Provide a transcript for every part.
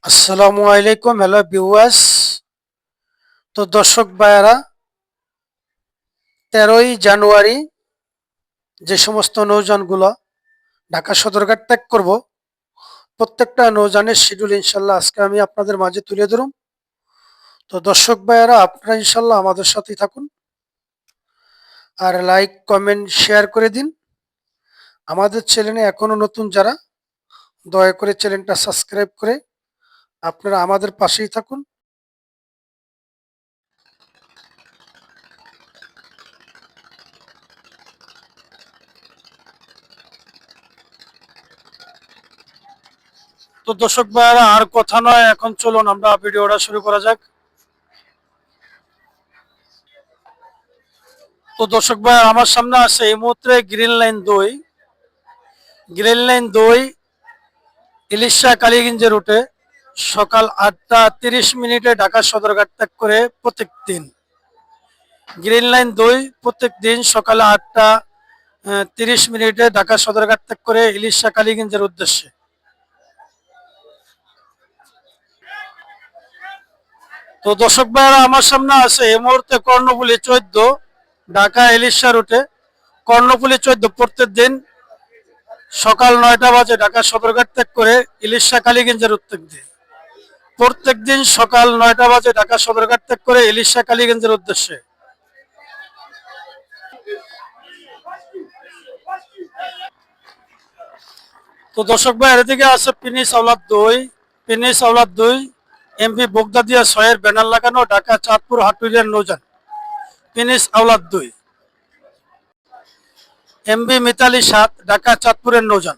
আসসালামু আলাইকুম, hello viewers. তো দর্শক ভাইয়ারা, 13ই জানুয়ারি যে সমস্ত নৌযানগুলো ঢাকা সদরঘাট ত্যাগ করব, প্রত্যেকটা নৌযানের শিডিউল ইনশাল্লাহ আজকে আমি আপনাদের মাঝে তুলে ধরুন। তো দর্শক ভাইয়ারা, আপনারা ইনশাল্লাহ আমাদের সাথেই থাকুন আর লাইক কমেন্ট শেয়ার করে দিন। আমাদের চ্যানেলে এখনো নতুন যারা, দয়া করে চ্যানেলটা সাবস্ক্রাইব করে আপনারা আমাদের পাশেই থাকুন। তো দর্শক ভাইয়ারা, আর কথা নয়, এখন চলুন আমরা ভিডিওটা শুরু করা যাক। তো দর্শক ভাই, আমার সামনে আছে এই মুহূর্তে গ্রিন লাইন 2 ইলিশা কালীগঞ্জের রুটে সকাল 8টা 30 মিনিটে ঢাকা সদরঘাট ত্যাগ করে প্রত্যেক দিন। গ্রিন লাইন 2 প্রত্যেক দিন সকালে 8টা 30 মিনিটে ঢাকা সদরঘাট ত্যাগ করে ইলিশা কালীগঞ্জের উদ্দেশ্যে। তো দর্শক ভাইরা, আমার সামনে আছে এই মুহূর্তে কর্ণফুলী 14 ঢাকা ইলিশা রুটে। কর্ণফুলী 14 প্রত্যেক দিন সকাল 9টা বাজে ঢাকা সদরঘাট ত্যাগ করে ইলিশা কালীগঞ্জের উদ্দেশ্যে। প্রত্যেক দিন সকাল 9টা বাজে ঢাকা সদরঘাট ত্যাগ করে ইলিশা কালীগঞ্জের উদ্দেশ্যে। তো দর্শক ভাই, এদিকে আছে পিনিস আওলাদ 2 এমপি বোগদাদিয়া 6-এর ব্যানার লাগানো ঢাকা চাঁদপুর হাটুরিয়ার নৌযান পিনিস আওলাদ 2। এমবি মিতালি 7 ঢাকা চাঁদপুরের নৌযান।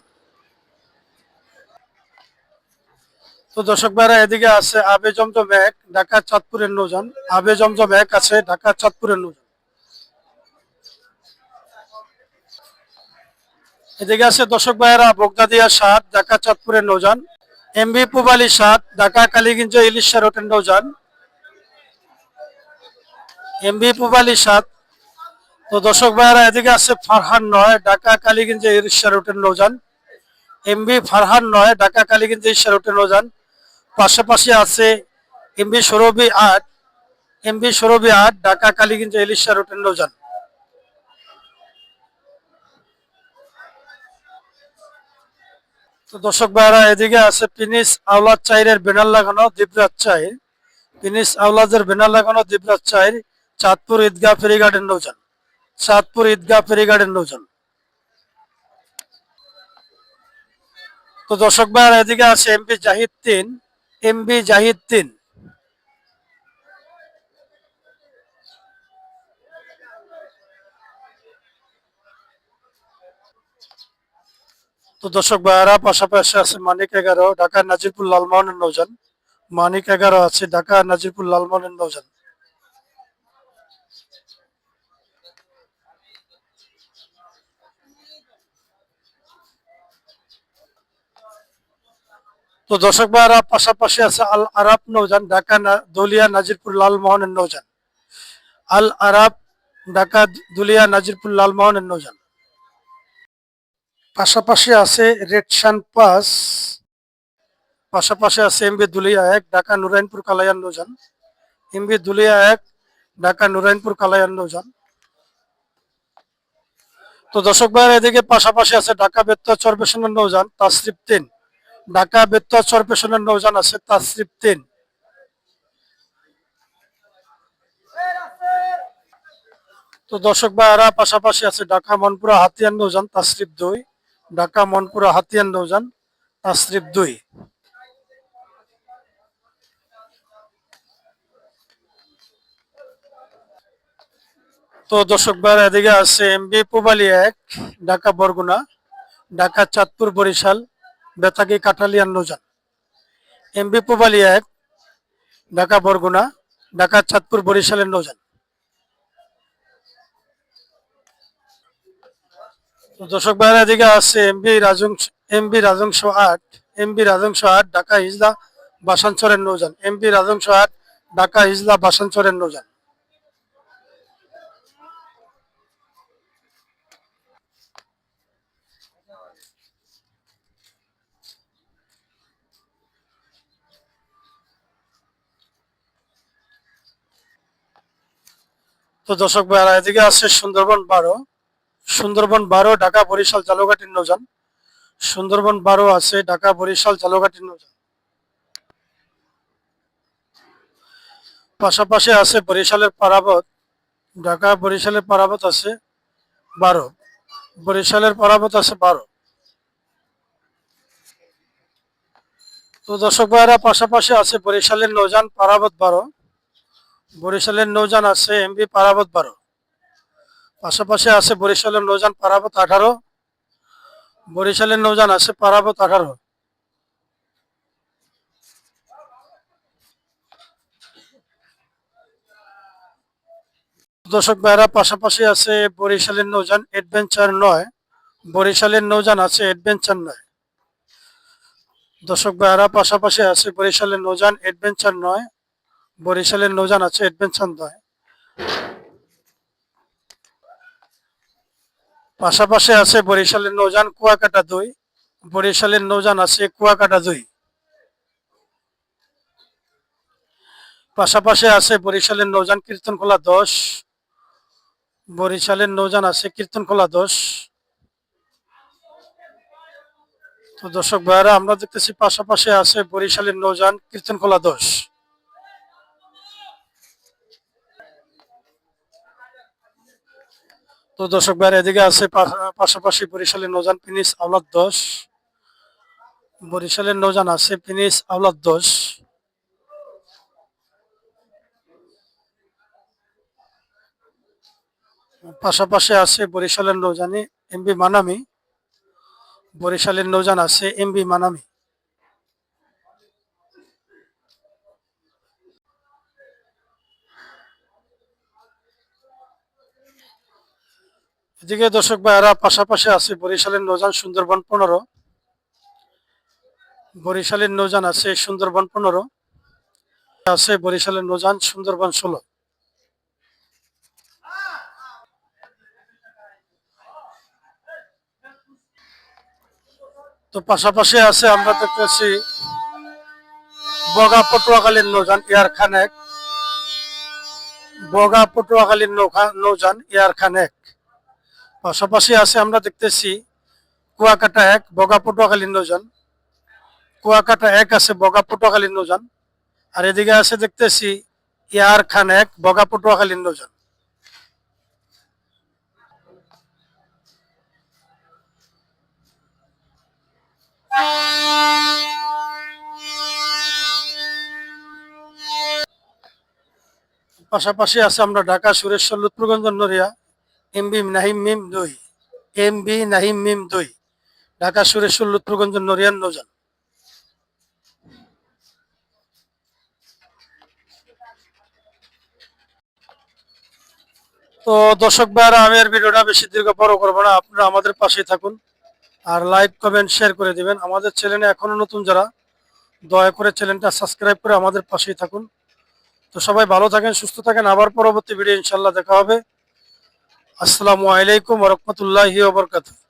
তো দর্শক ভাইরা, এদিকে আছে আবে জমজম 1 ঢাকা চাঁদপুরের নৌযান। আবে জমজম 1 আছে ঢাকা চাঁদপুরের নৌযান। এদিকে আছে দর্শক ভাইয়েরা বোগদাদিয়া 7 ঢাকা চাঁদপুরের নৌযান। এমবি পুবালি 7 ঢাকা কালীগঞ্জ ইলিশা রুটের নৌযান। এমবি পুবালি 7। তো দর্শক ভাইয়েরা, এদিকে আছে ফারহান 9 ঢাকা কালীগঞ্জ ইলিশা রুটের নৌযান। এমবি ফারহান 9 ঢাকা কালীগঞ্জ ইলিশা রুটের নৌযান। পাশাপাশি আছে এমবি সরবি 8 ঢাকা কালীগঞ্জ ইলিশা রুটের নৌযান। তো দর্শক ভাইরা, এদিকে আছে পিনিস আওলাদ 4-এর ব্যানার লাগানো দিবরাজ 4। পিনিস আওলাদের ব্যানার লাগানো দিবরাজ 4 চাঁদপুর ঈদগাহ ফেরিঘাটের নৌযান। চাঁদপুর ঈদগাহ ফেরিঘাটের নৌযান। তো দর্শক ভাইরা, এদিকে আছে এমবি জাহিদ 3। তো দর্শক ভাইরা, পাশাপাশি আছে মানিক 11 ঢাকা নাজিরপুর লালমোহনের নৌযান। মানিক 11 আছে ঢাকা নাজিরপুর লালমোহনের নৌযান। তো দর্শক ভাইরা, পাশাপাশি আছে আল আরাব নৌযান ঢাকা দলিয়া নাজিরপুর লালমোহনের নৌযান। আল আরাব ঢাকা দুলিয়া নাজিরপুর লালমোহনের নৌযান। পাশাপাশি আছে রেড সান 5। পাশাপাশি আছে এমবি দুলিয়া 1 ঢাকা নুরাইনপুর কালায়ান নৌযান। এমবি দুলিয়া 1 ঢাকা নুরাইনপুর কালায়ান নৌযান। তো দর্শক ভাইয়ের, এদিকে পাশাপাশি আছে ঢাকা বেতুয়া চরপেশনের নৌযান তাসরিফ 3। ঢাকা বেতুয়া চরপেশনের নৌযান আছে তাসরিফ 3। তো দর্শক ভাইয়েরা, পাশাপাশি আছে ঢাকা মনপুরা হাতিয়ান নৌযান তাসরিফ 2। ঢাকা মনপুরা হাতিয়ান নৌযান তাসরিফ 2। তো দর্শক ভাইয়েরা, এদিকে আছে এমবি পুবালি 1 ঢাকা বরগুনা ঢাকা চাঁদপুর বরিশাল বেতাগী কাঠালিয়ান নৌযান। এমবি পুবালি 1 ঢাকা বরগুনা ঢাকা চাঁদপুর বরিশালের নৌযান। তো দর্শক ভাইয়েরা, এদিকে আছে এমবি রাজংশ 8 ঢাকা হিজলা বাসানচরের নৌযান। এমবি রাজংশ 8 ঢাকা হিজলা বাসানচরের নৌযান। তো দর্শক ভাইরা এদিকে আছে সুন্দরবন 12 ঢাকা বরিশাল ঝালকাঠির নৌযান। সুন্দরবন 12 আছে ঢাকা বরিশাল ঝালকাঠির নৌযান। পাশাপাশি আছে বরিশালের পারাবত। ঢাকা বরিশালের পারাবত আছে 12। বরিশালের পারাবত আছে 12। তো দর্শক ভাইরা পাশাপাশি আছে বরিশালের নৌযান পারাবত 12। বরিশালের নৌযান আছে এমবি পারাবত 12। পাশাপাশি আছে বরিশালের নৌযান পারাবত 18। বরিশালের নৌযান আছে পারাবত 18। দর্শক ভাইরা পাশাপাশি আছে বরিশালের নৌযান অ্যাডভেঞ্চার 9। বরিশালের নৌযান আছে অ্যাডভেঞ্চার 9। দর্শক ভাইরা পাশাপাশি আছে বরিশালের নৌযান অ্যাডভেঞ্চার 9। বরিশালের নৌযান আছে অ্যাডভেঞ্চার 9। পাশাপাশি আছে বরিশালের নৌযান কুয়াকাটা 2। বরিশালের নৌযান আছে কুয়াকাটা 2। পাশাপাশি আছে বরিশালের নৌযান কীর্তনখোলা 10। বরিশালের নৌযান আছে কীর্তনখোলা 10। তো দর্শক ভাইরা আমরা দেখতেছি পাশাপাশি আছে বরিশালের নৌযান কীর্তনখোলা 10। তো দর্শক ভাইরা এদিকে আছে পাশাপাশি বরিশালের নৌযান ফিনিশ আওলাদ 10। বরিশালের নৌযান আছে ফিনিশ আওলাদ 10। পাশাপাশি আছে বরিশালের নৌযানে এমবি মানামি। বরিশালের নৌযান আছে এমবি মানামি। এদিকে দর্শক ভাইরা পাশাপাশি আছে বরিশালের নৌযান সুন্দরবন 15। বরিশালের নৌযান আছে সুন্দরবন 15। আছে বরিশালের নৌযান সুন্দরবন 16। তো পাশাপাশি আছে আমরা দেখতেছি বগা পটুয়াখালীর নৌযান এয়ার খান 1। বগা পটুয়াখালীর নৌযান এয়ার খান 1। পাশাপাশি আছে আমরা দেখতেছি কুয়াকাটা 1 বগা পটুয়াখালীর নৌযান। কুয়াকাটা 1 আছে বগা পটুয়াখালীর নৌযান। আর এদিকে আছে দেখতেছি এয়ার খান 1 বগা পটুয়াখালীর নৌযান। পাশাপাশি আছে আমরা ঢাকা সুরেশ্বর লুৎফুগঞ্জ নড়িয়া এমবি নাহিম মিম 2। এমবি নাহিম মিম 2 ঢাকা সুরেশ্বর লুৎফুগঞ্জ নড়িয়ার নৌযান। তো দর্শক ভাইরা আমি আর ভিডিওটা বেশি দীর্ঘ বড় করবো না, আপনারা আমাদের পাশেই থাকুন আর লাইক কমেন্ট শেয়ার করে দিবেন। আমাদের চ্যানেলে এখনো নতুন যারা দয়া করে চ্যানেলটা সাবস্ক্রাইব করে আমাদের পাশেই থাকুন। তো সবাই ভালো থাকেন, সুস্থ থাকেন, আবার পরবর্তী ভিডিও ইনশাল্লাহ দেখা হবে। আসসালামু আলাইকুম ওয়া রাহমাতুল্লাহি ওয়া বারাকাতুহু।